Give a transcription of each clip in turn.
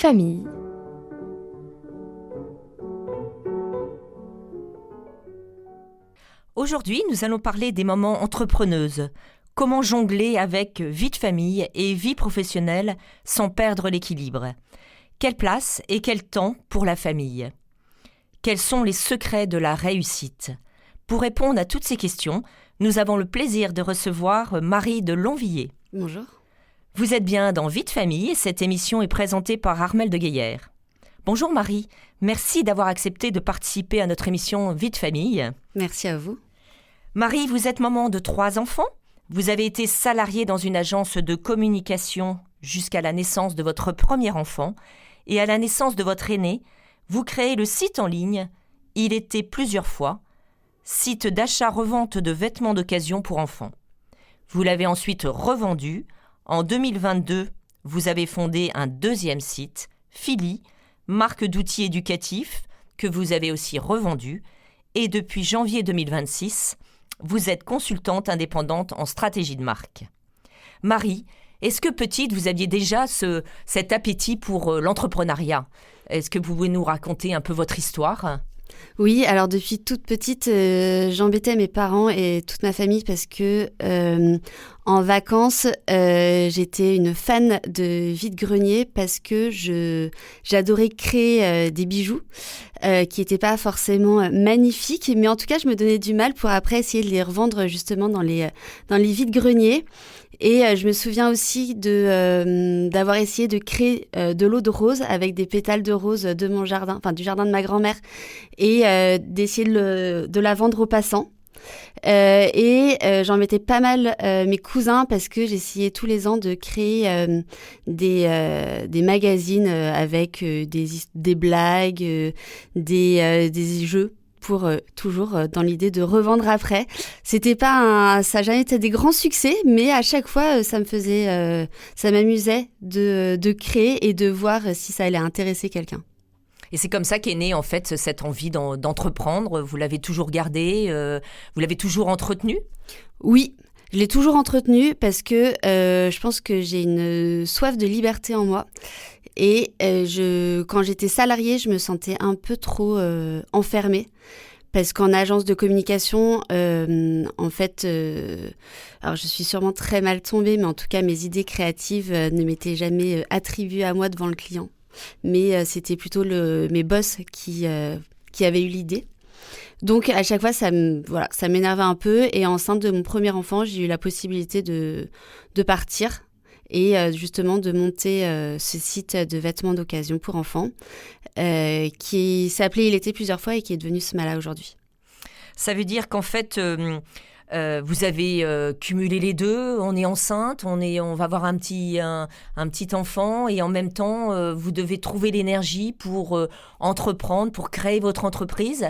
famille. Aujourd'hui, nous allons parler des mamans entrepreneuses. Comment jongler avec vie de famille et vie professionnelle sans perdre l'équilibre? Quelle place et quel temps pour la famille? Quels sont les secrets de la réussite? Pour répondre à toutes ces questions, nous avons le plaisir de recevoir Marie de Longvilliers. Bonjour. Vous êtes bien dans Vie de famille et cette émission est présentée par Armelle de Gaillère. Bonjour Marie, merci d'avoir accepté de participer à notre émission Vie de famille. Merci à vous. Marie, vous êtes maman de 3 enfants. Vous avez été salariée dans une agence de communication jusqu'à la naissance de votre premier enfant. Et à la naissance de votre aîné, vous créez le site en ligne « Il était plusieurs fois », site d'achat-revente de vêtements d'occasion pour enfants. Vous l'avez ensuite revendu. En 2022, vous avez fondé un deuxième site, Philly, marque d'outils éducatifs que vous avez aussi revendu. Et depuis janvier 2026, vous êtes consultante indépendante en stratégie de marque. Marie, est-ce que petite, vous aviez déjà cet appétit pour l'entrepreneuriat? Est-ce que vous pouvez nous raconter un peu votre histoire? Oui, alors depuis toute petite, j'embêtais mes parents et toute ma famille parce que en vacances, j'étais une fan de vide-grenier parce que j'adorais créer des bijoux qui n'étaient pas forcément magnifiques, mais en tout cas, je me donnais du mal pour après essayer de les revendre justement dans les vide-greniers. Et je me souviens aussi d'avoir essayé de créer de l'eau de rose avec des pétales de rose de mon jardin, enfin du jardin de ma grand-mère, et d'essayer de la vendre aux passants. J'en mettais pas mal mes cousins parce que j'essayais tous les ans de créer des magazines avec des blagues, des jeux, pour toujours dans l'idée de revendre après. Ça n'a jamais été des grands succès, mais à chaque fois, ça m'amusait de créer et de voir si ça allait intéresser quelqu'un. Et c'est comme ça qu'est née en fait cette envie d'entreprendre. Vous l'avez toujours gardée, vous l'avez toujours entretenue? Oui, je l'ai toujours entretenue parce que je pense que j'ai une soif de liberté en moi. Et quand j'étais salariée, je me sentais un peu trop enfermée. Parce qu'en agence de communication, en fait, alors je suis sûrement très mal tombée, mais en tout cas, mes idées créatives ne m'étaient jamais attribuées à moi devant le client. Mais c'était plutôt mes boss qui avaient eu l'idée. Donc, à chaque fois, ça m'énervait un peu. Et enceinte de mon premier enfant, j'ai eu la possibilité de partir et justement de monter ce site de vêtements d'occasion pour enfants qui s'appelait Il était plusieurs fois et qui est devenu Smala aujourd'hui. Ça veut dire qu'en fait, vous avez cumulé les deux. On est enceinte, on va avoir un petit enfant et en même temps, vous devez trouver l'énergie pour entreprendre, pour créer votre entreprise.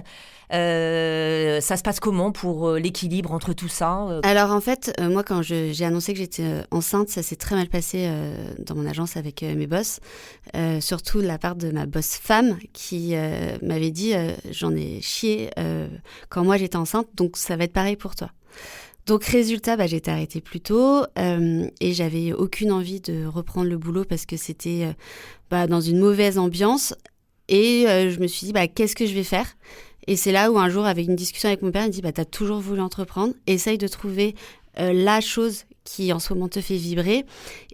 Ça se passe comment pour l'équilibre entre tout ça? Alors en fait, moi quand j'ai annoncé que j'étais enceinte, ça s'est très mal passé dans mon agence avec mes boss, surtout de la part de ma boss femme qui m'avait dit j'en ai chié quand moi j'étais enceinte, donc ça va être pareil pour toi. Donc résultat, j'ai été arrêtée plus tôt et j'avais aucune envie de reprendre le boulot parce que c'était dans une mauvaise ambiance et je me suis dit qu'est-ce que je vais faire? Et c'est là où un jour, avec une discussion avec mon père, il me dit t'as toujours voulu entreprendre, essaye de trouver la chose qui en ce moment te fait vibrer.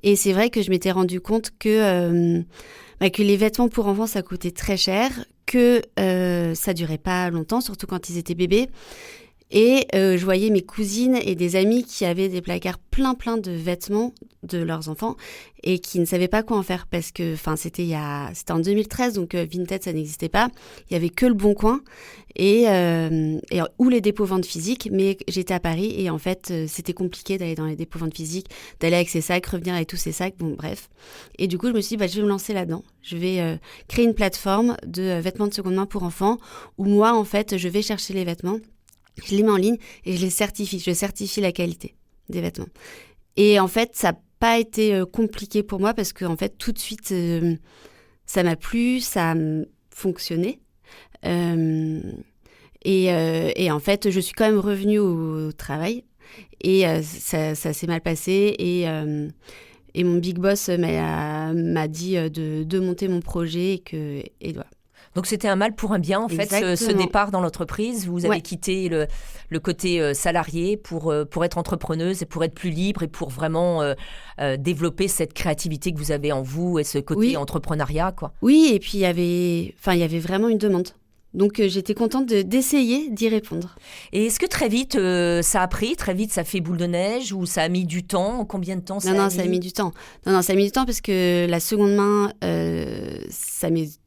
Et c'est vrai que je m'étais rendu compte que les vêtements pour enfants ça coûtait très cher, que ça durait pas longtemps, surtout quand ils étaient bébés. Et je voyais mes cousines et des amis qui avaient des placards plein de vêtements de leurs enfants et qui ne savaient pas quoi en faire parce que c'était en 2013, donc Vinted ça n'existait pas, il y avait que le Bon Coin et ou les dépôts ventes physiques, mais j'étais à Paris et en fait c'était compliqué d'aller dans les dépôts ventes physiques, d'aller avec ses sacs, revenir avec tous ses sacs, bon bref. Et du coup je me suis dit je vais me lancer là-dedans, je vais créer une plateforme de vêtements de seconde main pour enfants où moi en fait je vais chercher les vêtements, je les mets en ligne et je certifie la qualité des vêtements. Et en fait, ça n'a pas été compliqué pour moi parce que en fait, tout de suite, ça m'a plu, ça a fonctionné. Et en fait, je suis quand même revenue au travail et ça s'est mal passé. Et mon big boss m'a dit de monter mon projet et voilà. Donc c'était un mal pour un bien, en fait, ce départ dans l'entreprise. Vous avez quitté le côté salarié pour être entrepreneuse et pour être plus libre et pour vraiment développer cette créativité que vous avez en vous et ce côté entrepreneuriat, quoi. Oui, et puis il y avait vraiment une demande. Donc j'étais contente d'essayer d'y répondre. Et est-ce que très vite ça a pris, très vite ça fait boule de neige ou ça a mis du temps? Combien de temps ça a mis? Non, ça a mis du temps. Non, ça a mis du temps parce que la seconde main,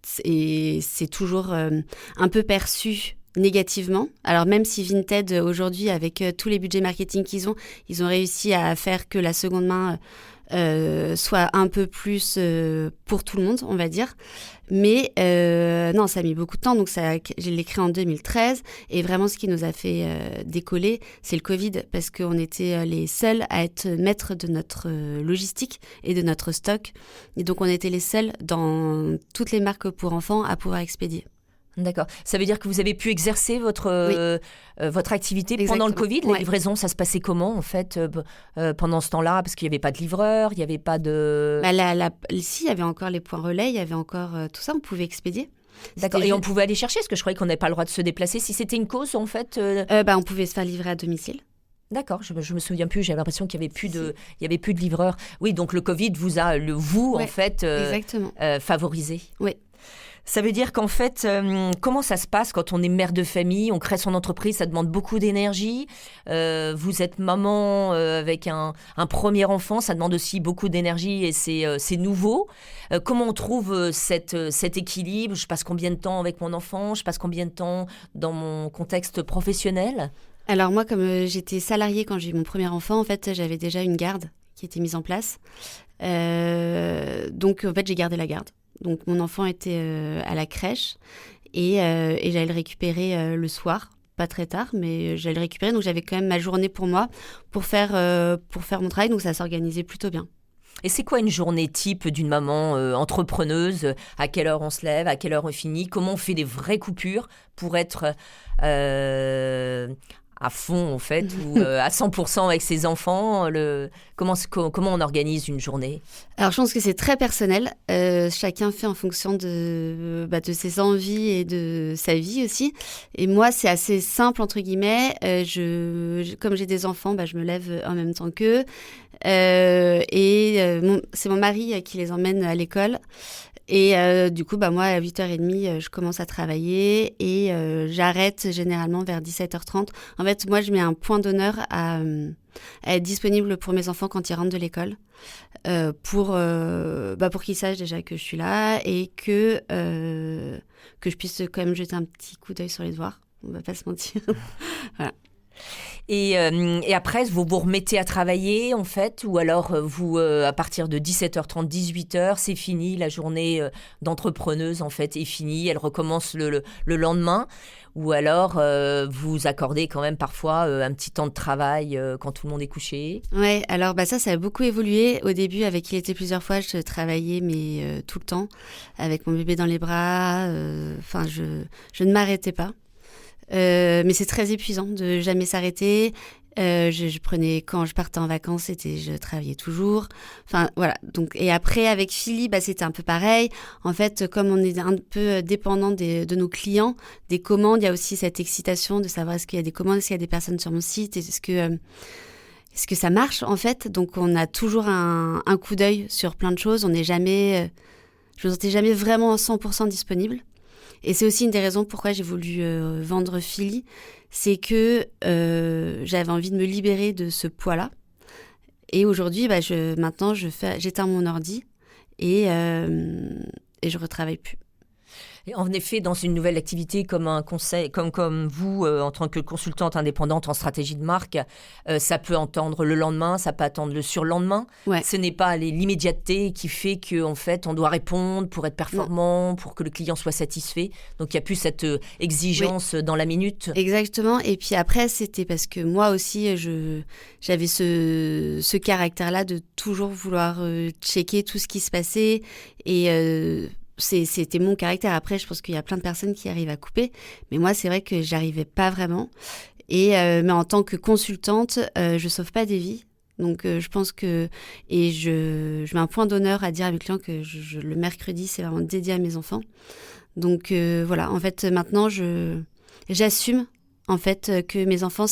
c'est toujours un peu perçu négativement. Alors même si Vinted aujourd'hui, avec tous les budgets marketing qu'ils ont, ils ont réussi à faire que la seconde main soit un peu plus pour tout le monde, on va dire. Mais non, ça a mis beaucoup de temps. Donc je l'ai créé en 2013. Et vraiment, ce qui nous a fait décoller, c'est le Covid. Parce qu'on était les seuls à être maîtres de notre logistique et de notre stock. Et donc, on était les seuls dans toutes les marques pour enfants à pouvoir expédier. D'accord. Ça veut dire que vous avez pu exercer votre activité pendant le Covid. Les livraisons, ça se passait comment, en fait, pendant ce temps-là? Parce qu'il n'y avait pas de livreur, il n'y avait pas de... Si, il y avait encore les points relais, il y avait encore tout ça, on pouvait expédier. D'accord. Et on pouvait aller chercher? Parce que je croyais qu'on n'avait pas le droit de se déplacer. Si c'était une cause, en fait... On pouvait se faire livrer à domicile. D'accord, je me souviens plus, j'avais l'impression qu'il y avait plus de livreurs. Oui, donc le Covid vous a, en fait, favorisé. Oui. Ça veut dire qu'en fait, comment ça se passe quand on est mère de famille, on crée son entreprise, ça demande beaucoup d'énergie. Vous êtes maman avec un premier enfant, ça demande aussi beaucoup d'énergie et c'est nouveau. Comment on trouve cet équilibre? Je passe combien de temps avec mon enfant? Je passe combien de temps dans mon contexte professionnel? Alors moi, comme j'étais salariée quand j'ai eu mon premier enfant, en fait, j'avais déjà une garde qui était mise en place. Donc en fait, j'ai gardé la garde. Donc, mon enfant était à la crèche et j'allais le récupérer le soir, pas très tard, mais j'allais le récupérer. Donc, j'avais quand même ma journée pour moi, pour faire mon travail. Donc, ça s'organisait plutôt bien. Et c'est quoi une journée type d'une maman entrepreneuse? À quelle heure on se lève? À quelle heure on finit? Comment on fait des vraies coupures pour être... à fond, en fait, ou à 100% avec ses enfants? Comment on organise une journée? Alors, je pense que c'est très personnel. Chacun fait en fonction de ses envies et de sa vie aussi. Et moi, c'est assez simple, entre guillemets. Comme j'ai des enfants, je me lève en même temps qu'eux. C'est mon mari qui les emmène à l'école. Et du coup, moi, à 8h30, je commence à travailler et j'arrête généralement vers 17h30. En fait, moi, je mets un point d'honneur à être disponible pour mes enfants quand ils rentrent de l'école, pour qu'ils sachent déjà que je suis là et que je puisse quand même jeter un petit coup d'œil sur les devoirs. On va pas se mentir. Voilà. Et après, vous vous remettez à travailler, en fait, ou alors vous, à partir de 17h30, 18h, c'est fini, la journée d'entrepreneuse, en fait, est finie, elle recommence le lendemain, ou alors vous accordez quand même parfois un petit temps de travail quand tout le monde est couché? Ouais, alors ça a beaucoup évolué. Au début, avec Il était plusieurs fois, je travaillais, mais tout le temps, avec mon bébé dans les bras, je ne m'arrêtais pas. Mais c'est très épuisant de jamais s'arrêter. Je prenais, quand je partais en vacances, je travaillais toujours. Enfin, voilà. Donc, et après, avec Philly, c'était un peu pareil. En fait, comme on est un peu dépendant de nos clients, des commandes, il y a aussi cette excitation de savoir est-ce qu'il y a des commandes, est-ce qu'il y a des personnes sur mon site, est-ce que ça marche, en fait. Donc, on a toujours un coup d'œil sur plein de choses. Je me sentais jamais vraiment à 100% disponible. Et c'est aussi une des raisons pourquoi j'ai voulu vendre Philly, c'est que j'avais envie de me libérer de ce poids-là. Et aujourd'hui, maintenant, j'éteins mon ordi et je retravaille plus. Et en effet, dans une nouvelle activité comme un conseil, comme vous, en tant que consultante indépendante en stratégie de marque, ça peut attendre le lendemain, ça peut attendre le surlendemain. Ouais. Ce n'est pas l'immédiateté qui fait qu'en fait, on doit répondre pour être performant, pour que le client soit satisfait. Donc, il n'y a plus cette exigence dans la minute. Exactement. Et puis après, c'était parce que moi aussi, j'avais ce caractère-là de toujours vouloir checker tout ce qui se passait et... C'était mon caractère. Après, je pense qu'il y a plein de personnes qui arrivent à couper. Mais moi, c'est vrai que j'arrivais pas vraiment. Mais en tant que consultante, je sauve pas des vies. Donc je pense que... Et je mets un point d'honneur à dire à mes clients que le mercredi, c'est vraiment dédié à mes enfants. Donc voilà, en fait, maintenant, j'assume en fait que mes enfants,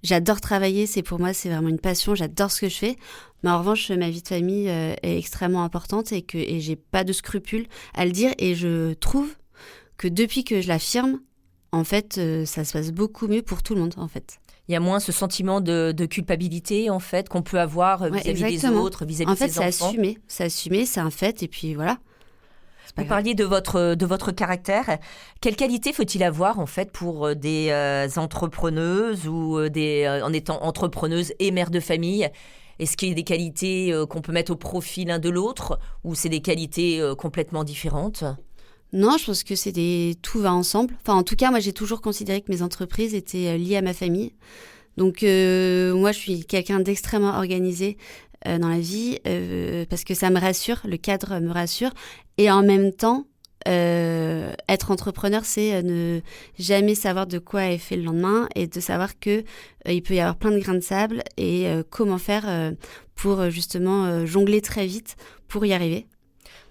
j'adore travailler, pour moi, c'est vraiment une passion, j'adore ce que je fais. Mais en revanche, ma vie de famille est extrêmement importante et j'ai pas de scrupules à le dire. Et je trouve que depuis que je l'affirme, en fait, ça se passe beaucoup mieux pour tout le monde, en fait. Il y a moins ce sentiment de culpabilité, en fait, qu'on peut avoir vis-à-vis des autres, vis-à-vis de ses enfants. En fait, c'est assumé, c'est un fait, et puis voilà. Vous parliez de votre caractère. Quelle qualité faut-il avoir, en fait, pour des entrepreneuses ou en étant entrepreneuse et mère de famille? Est-ce qu'il y a des qualités qu'on peut mettre au profit l'un de l'autre, ou c'est des qualités complètement différentes? Non, je pense que tout va ensemble. Enfin, en tout cas, moi, j'ai toujours considéré que mes entreprises étaient liées à ma famille. Donc, moi, je suis quelqu'un d'extrêmement organisé dans la vie parce que ça me rassure, le cadre me rassure. Et en même temps, être entrepreneur, c'est ne jamais savoir de quoi est fait le lendemain et de savoir que il peut y avoir plein de grains de sable et comment faire pour justement jongler très vite pour y arriver.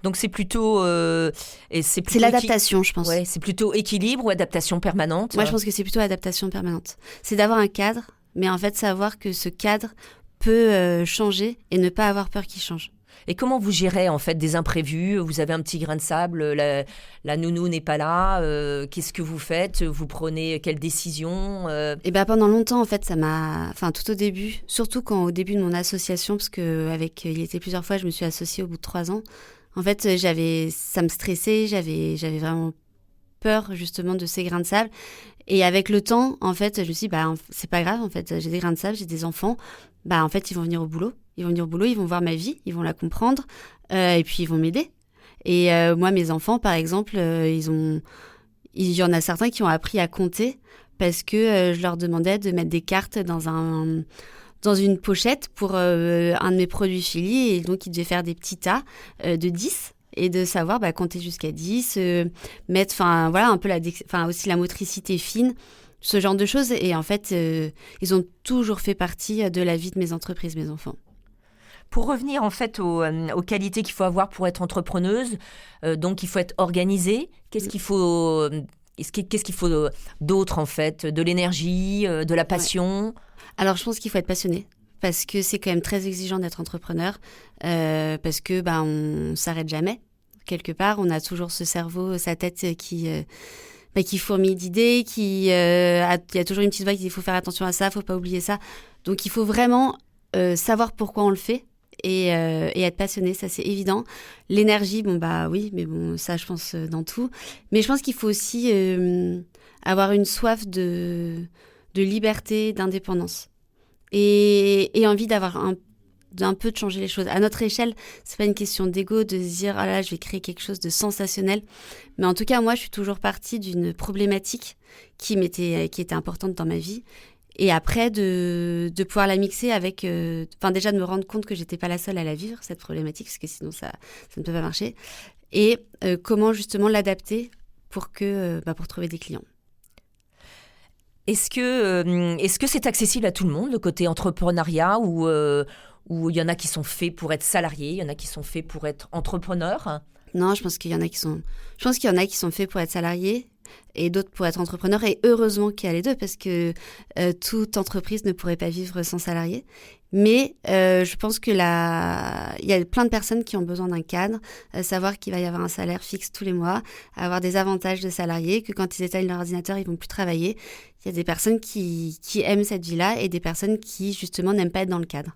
Donc c'est plutôt... c'est l'adaptation, je pense. Ouais, c'est plutôt équilibre ou adaptation permanente? Moi, je pense que c'est plutôt adaptation permanente. C'est d'avoir un cadre, mais en fait, savoir que ce cadre peut changer et ne pas avoir peur qu'il change. Et comment vous gérez en fait des imprévus? Vous avez un petit grain de sable, la nounou n'est pas là, qu'est-ce que vous faites? Vous prenez quelle décision? Et ben pendant longtemps en fait tout au début, surtout au début de mon association, parce que il était plusieurs fois, je me suis associée au bout de 3 ans. En fait, ça me stressait, j'avais vraiment peur justement de ces grains de sable. Et avec le temps, en fait, je me suis dit, c'est pas grave, en fait, j'ai des grains de sable, j'ai des enfants, en fait, ils vont venir au boulot. Ils vont voir ma vie, ils vont la comprendre, et puis ils vont m'aider. Et moi, mes enfants, par exemple, il y en a certains qui ont appris à compter parce que je leur demandais de mettre des cartes dans une pochette pour un de mes produits Philly, et donc ils devaient faire des petits tas de 10 et de savoir compter jusqu'à 10, mettre, un peu aussi la motricité fine, ce genre de choses. Et en fait, ils ont toujours fait partie de la vie de mes entreprises, mes enfants. Pour revenir en fait aux qualités qu'il faut avoir pour être entrepreneuse, donc il faut être organisée. Qu'est-ce qu'il faut d'autre en fait? De l'énergie, de la passion? Ouais. Alors je pense qu'il faut être passionné parce que c'est quand même très exigeant d'être entrepreneur parce que on s'arrête jamais. Quelque part, on a toujours ce cerveau, sa tête qui fourmille d'idées, il y a toujours une petite voix qui dit il faut faire attention à ça, faut pas oublier ça. Donc il faut vraiment savoir pourquoi on le fait. Et être passionné, ça c'est évident. L'énergie, oui, mais ça je pense dans tout. Mais je pense qu'il faut aussi avoir une soif de liberté, d'indépendance et envie d'avoir d'un peu de changer les choses. À notre échelle, c'est pas une question d'ego de se dire là je vais créer quelque chose de sensationnel. Mais en tout cas, moi je suis toujours partie d'une problématique qui était importante dans ma vie. Et après, de pouvoir la mixer avec... déjà, de me rendre compte que j'étais pas la seule à la vivre, cette problématique, parce que sinon, ça ne peut pas marcher. Et comment, justement, l'adapter pour trouver des clients. Est-ce que c'est accessible à tout le monde, le côté entrepreneuriat, ou il y en a qui sont faits pour être salariés, il y en a qui sont faits pour être entrepreneurs? Non, je pense qu'il y en a qui sont faits pour être salariés et d'autres pour être entrepreneurs. Et heureusement qu'il y a les deux, parce que toute entreprise ne pourrait pas vivre sans salariés. Mais je pense que il y a plein de personnes qui ont besoin d'un cadre, savoir qu'il va y avoir un salaire fixe tous les mois, avoir des avantages de salariés, que quand ils éteignent leur ordinateur, ils vont plus travailler. Il y a des personnes qui aiment cette vie-là et des personnes qui, justement, n'aiment pas être dans le cadre.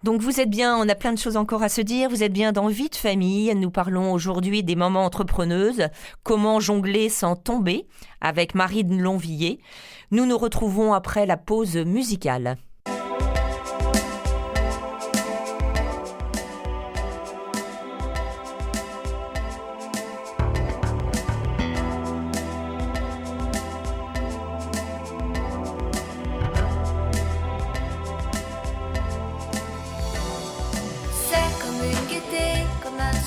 Donc vous êtes bien, on a plein de choses encore à se dire, vous êtes bien dans Vie de famille. Nous parlons aujourd'hui des mamans entrepreneuses, comment jongler sans tomber, avec Marine Lonvilliers. Nous nous retrouvons après la pause musicale.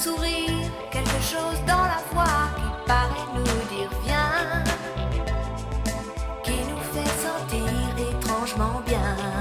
Sourire, quelque chose dans la voix qui paraît nous dire viens, qui nous fait sentir étrangement bien.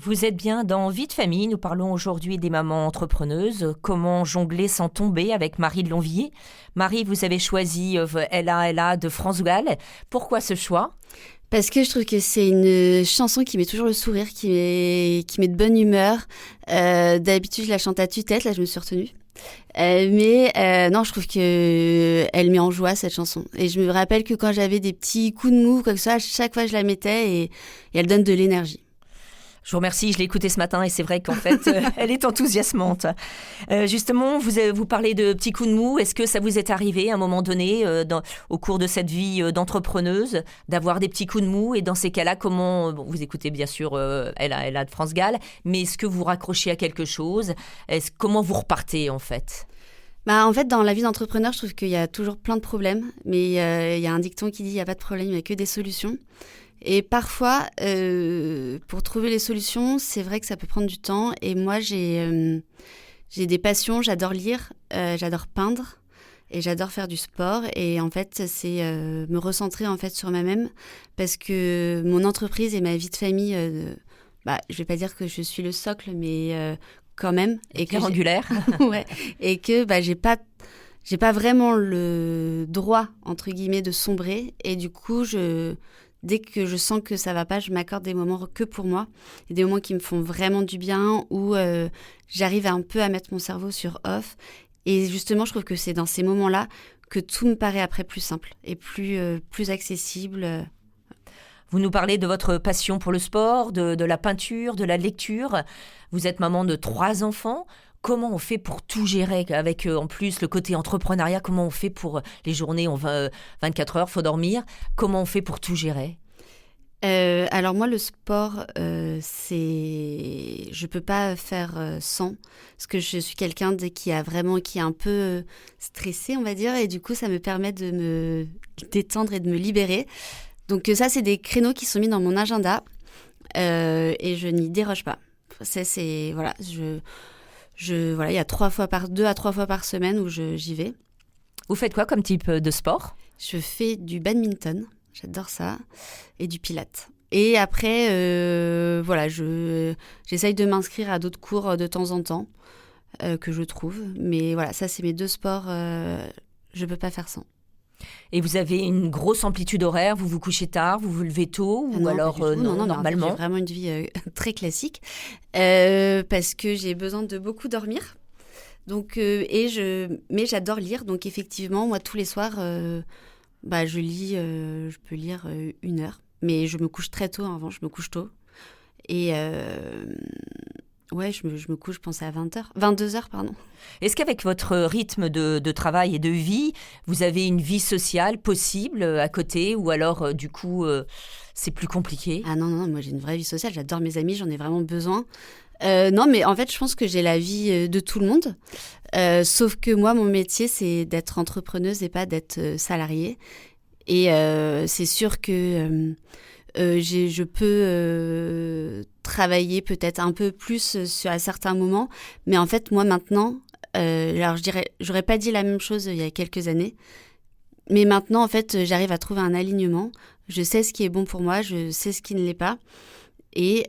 Vous êtes bien dans Vie de famille. Nous parlons aujourd'hui des mamans entrepreneuses. Comment jongler sans tomber avec Marie de Lonvilliers. Marie, vous avez choisi Ella de France Gall. Pourquoi ce choix ? Parce que je trouve que c'est une chanson qui met toujours le sourire, qui met de bonne humeur. D'habitude, je la chante à tue-tête. Là, je me suis retenue. Non, je trouve qu'elle met en joie cette chanson. Et je me rappelle que quand j'avais des petits coups de mou, quoi que ce soit, à chaque fois, je la mettais et elle donne de l'énergie. Je vous remercie, je l'ai écoutée ce matin et c'est vrai qu'en fait, elle est enthousiasmante. Justement, vous parlez de petits coups de mou. Est-ce que ça vous est arrivé à un moment donné, au cours de cette vie d'entrepreneuse, d'avoir des petits coups de mou ? Et dans ces cas-là, comment vous écoutez bien sûr Ella de France Gall, mais est-ce que vous raccrochez à quelque chose ? Comment vous repartez en fait ? En fait, dans la vie d'entrepreneur, je trouve qu'il y a toujours plein de problèmes. Mais il y a un dicton qui dit « il n'y a pas de problème, il n'y a que des solutions ». Et parfois, pour trouver les solutions, c'est vrai que ça peut prendre du temps. Et moi, j'ai des passions, j'adore lire, j'adore peindre et j'adore faire du sport. Et en fait, c'est me recentrer en fait sur moi-même parce que mon entreprise et ma vie de famille, je vais pas dire que je suis le socle, mais quand même. Et pierre angulaire. Ouais. Et que j'ai pas vraiment le droit entre guillemets de sombrer. Et du coup, dès que je sens que ça va pas, je m'accorde des moments que pour moi, et des moments qui me font vraiment du bien, où j'arrive un peu à mettre mon cerveau sur off. Et justement, je trouve que c'est dans ces moments-là que tout me paraît après plus simple et plus accessible. Vous nous parlez de votre passion pour le sport, de la peinture, de la lecture. Vous êtes maman de 3 enfants. Comment on fait pour tout gérer avec en plus le côté entrepreneuriat ? Comment on fait pour les journées, 24 heures, faut dormir. Comment on fait pour tout gérer ? Alors moi, le sport, je peux pas faire sans, parce que je suis quelqu'un qui est un peu stressé, on va dire, et du coup, ça me permet de me détendre et de me libérer. Donc ça, c'est des créneaux qui sont mis dans mon agenda et je n'y déroge pas. Voilà, il y a 2 à 3 fois par semaine où j'y vais. Vous faites quoi comme type de sport ? Je fais du badminton, j'adore ça, et du pilates. Et après, j'essaye de m'inscrire à d'autres cours de temps en temps que je trouve. Mais voilà, ça, c'est mes 2 sports. Je ne peux pas faire sans. Et vous avez une grosse amplitude horaire, vous vous couchez tard, vous vous levez tôt ou Non, alors non, normalement j'ai vraiment une vie très classique parce que j'ai besoin de beaucoup dormir. Donc, mais j'adore lire. Donc effectivement, moi, tous les soirs, je lis, je peux lire 1 heure. Mais je me couche très tôt, avant, je me couche tôt. Et je me couche, je pense, à 22h, pardon. Est-ce qu'avec votre rythme de travail et de vie, vous avez une vie sociale possible à côté ou alors, du coup, c'est plus compliqué ? Ah non, moi j'ai une vraie vie sociale, j'adore mes amis, j'en ai vraiment besoin. Non, mais en fait, je pense que j'ai la vie de tout le monde. Sauf que moi, mon métier, c'est d'être entrepreneuse et pas d'être salariée. Et c'est sûr que je peux travailler peut-être un peu plus à certains moments. Mais en fait, moi maintenant, alors j'aurais pas dit la même chose il y a quelques années. Mais maintenant, en fait, j'arrive à trouver un alignement. Je sais ce qui est bon pour moi, je sais ce qui ne l'est pas. Et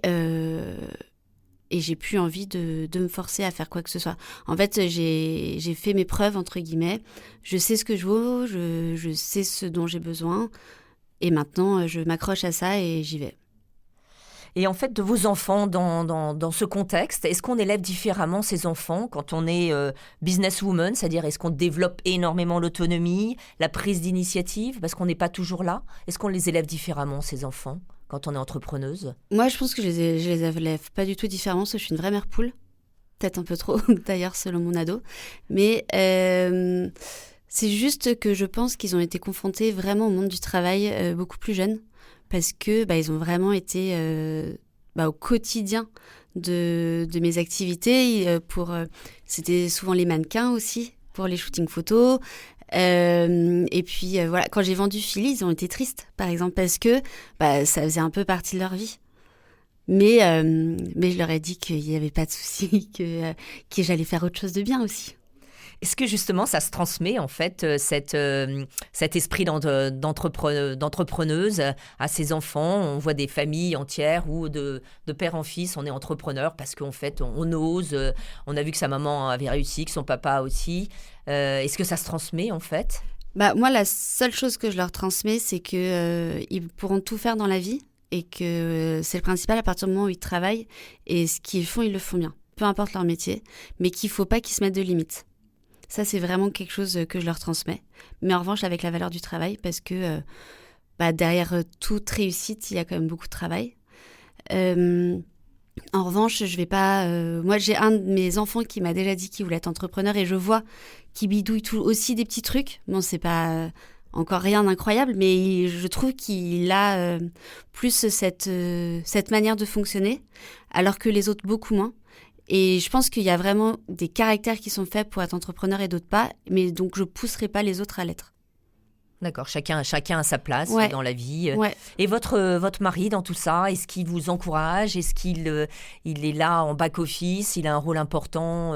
j'ai plus envie de me forcer à faire quoi que ce soit. En fait, j'ai fait mes preuves, entre guillemets. Je sais ce que je vaux, je sais ce dont j'ai besoin. Et maintenant, je m'accroche à ça et j'y vais. Et en fait, de vos enfants dans ce contexte, est-ce qu'on élève différemment ces enfants quand on est businesswoman, c'est-à-dire est-ce qu'on développe énormément l'autonomie, la prise d'initiative, parce qu'on n'est pas toujours là ? Est-ce qu'on les élève différemment, ces enfants, quand on est entrepreneuse ? Moi, je pense que je les élève pas du tout différemment, parce que je suis une vraie mère poule. Peut-être un peu trop, d'ailleurs, selon mon ado. Mais c'est juste que je pense qu'ils ont été confrontés vraiment au monde du travail beaucoup plus jeunes. Parce que ils ont vraiment été au quotidien de mes activités. C'était souvent les mannequins aussi, pour les shootings photos. Et puis, quand j'ai vendu Philly, ils ont été tristes, par exemple, parce que ça faisait un peu partie de leur vie. Mais je leur ai dit qu'il n'y avait pas de souci, que j'allais faire autre chose de bien aussi. Est-ce que justement ça se transmet en fait cet esprit d'entrepreneuse à ses enfants ? On voit des familles entières où de père en fils on est entrepreneur parce qu'en fait on ose. On a vu que sa maman avait réussi, que son papa aussi. Est-ce que ça se transmet en fait ? Moi, la seule chose que je leur transmets, c'est qu'ils pourront tout faire dans la vie et que c'est le principal à partir du moment où ils travaillent et ce qu'ils font, ils le font bien. Peu importe leur métier, mais qu'il ne faut pas qu'ils se mettent de limites. Ça, c'est vraiment quelque chose que je leur transmets. Mais en revanche, avec la valeur du travail, parce que derrière toute réussite, il y a quand même beaucoup de travail. En revanche, je vais pas... moi, j'ai un de mes enfants qui m'a déjà dit qu'il voulait être entrepreneur et je vois qu'il bidouille aussi des petits trucs. Bon, c'est pas encore rien d'incroyable, mais je trouve qu'il a plus cette manière de fonctionner, alors que les autres, beaucoup moins. Et je pense qu'il y a vraiment des caractères qui sont faits pour être entrepreneur et d'autres pas, mais donc je pousserai pas les autres à l'être. D'accord, chacun a sa place dans la vie. Ouais. Et votre mari dans tout ça, est-ce qu'il vous encourage ? Est-ce qu'il est là en back-office ? Il a un rôle important.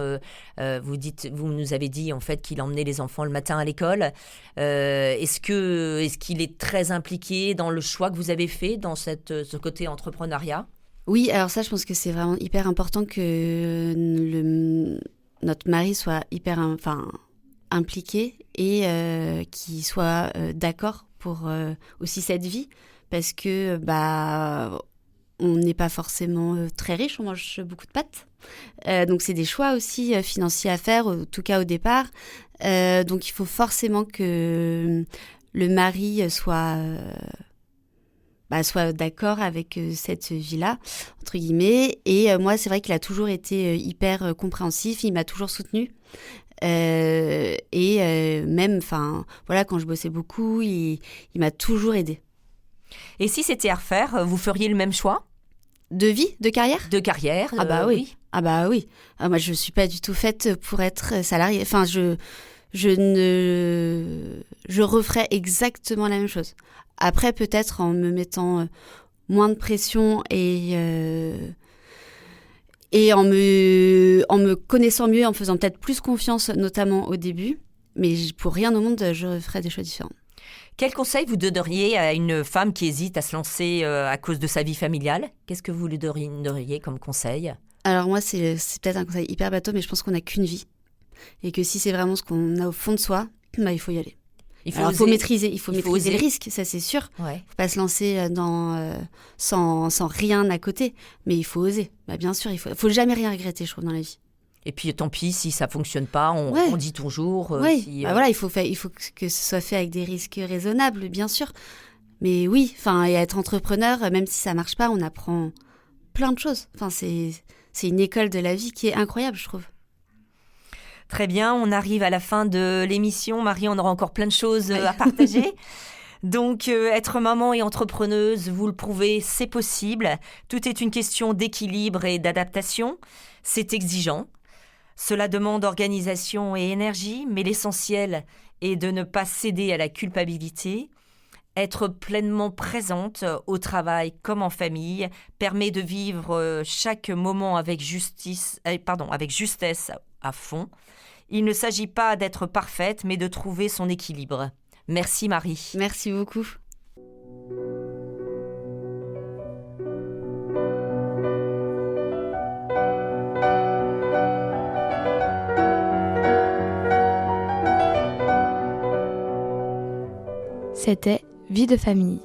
Vous nous avez dit en fait qu'il emmenait les enfants le matin à l'école. Est-ce qu'il est très impliqué dans le choix que vous avez fait dans ce côté entrepreneuriat ? Oui, alors ça, je pense que c'est vraiment hyper important que notre mari soit hyper impliqué et qu'il soit d'accord pour aussi cette vie. Parce que on n'est pas forcément très riche, on mange beaucoup de pâtes. Donc c'est des choix aussi financiers à faire, en tout cas au départ. Donc il faut forcément que le mari soit d'accord avec cette vie-là, entre guillemets. Et moi, c'est vrai qu'il a toujours été hyper compréhensif, il m'a toujours soutenue. Même, quand je bossais beaucoup, il m'a toujours aidée. Et si c'était à refaire, vous feriez le même choix ? De vie, de carrière ? De carrière, oui. Ah bah oui. Moi, je suis pas du tout faite pour être salariée. Enfin, je referais exactement la même chose. Après, peut-être en me mettant moins de pression et Et en me connaissant mieux, en me faisant peut-être plus confiance, notamment au début. Mais pour rien au monde, je ferais des choix différents. Quel conseil vous donneriez à une femme qui hésite à se lancer à cause de sa vie familiale ? Qu'est-ce que vous lui donneriez comme conseil ? Alors moi, c'est peut-être un conseil hyper bateau, mais je pense qu'on n'a qu'une vie. Et que si c'est vraiment ce qu'on a au fond de soi, il faut y aller. Il faut maîtriser les risques, ça c'est sûr. Ouais. Faut pas se lancer sans rien à côté, mais il faut oser. Bien sûr, il faut jamais rien regretter, je trouve, dans la vie. Et puis tant pis si ça fonctionne pas, on dit toujours. Voilà, il faut que ce soit fait avec des risques raisonnables, bien sûr. Mais oui, et être entrepreneur, même si ça marche pas, on apprend plein de choses. C'est une école de la vie qui est incroyable, je trouve. Très bien, on arrive à la fin de l'émission. Marie, on aura encore plein de choses à partager. Donc, être maman et entrepreneuse, vous le prouvez, c'est possible. Tout est une question d'équilibre et d'adaptation. C'est exigeant. Cela demande organisation et énergie, mais l'essentiel est de ne pas céder à la culpabilité. Être pleinement présente au travail comme en famille permet de vivre chaque moment avec justesse à fond. Il ne s'agit pas d'être parfaite, mais de trouver son équilibre. Merci Marie. Merci beaucoup. C'était Vie de famille.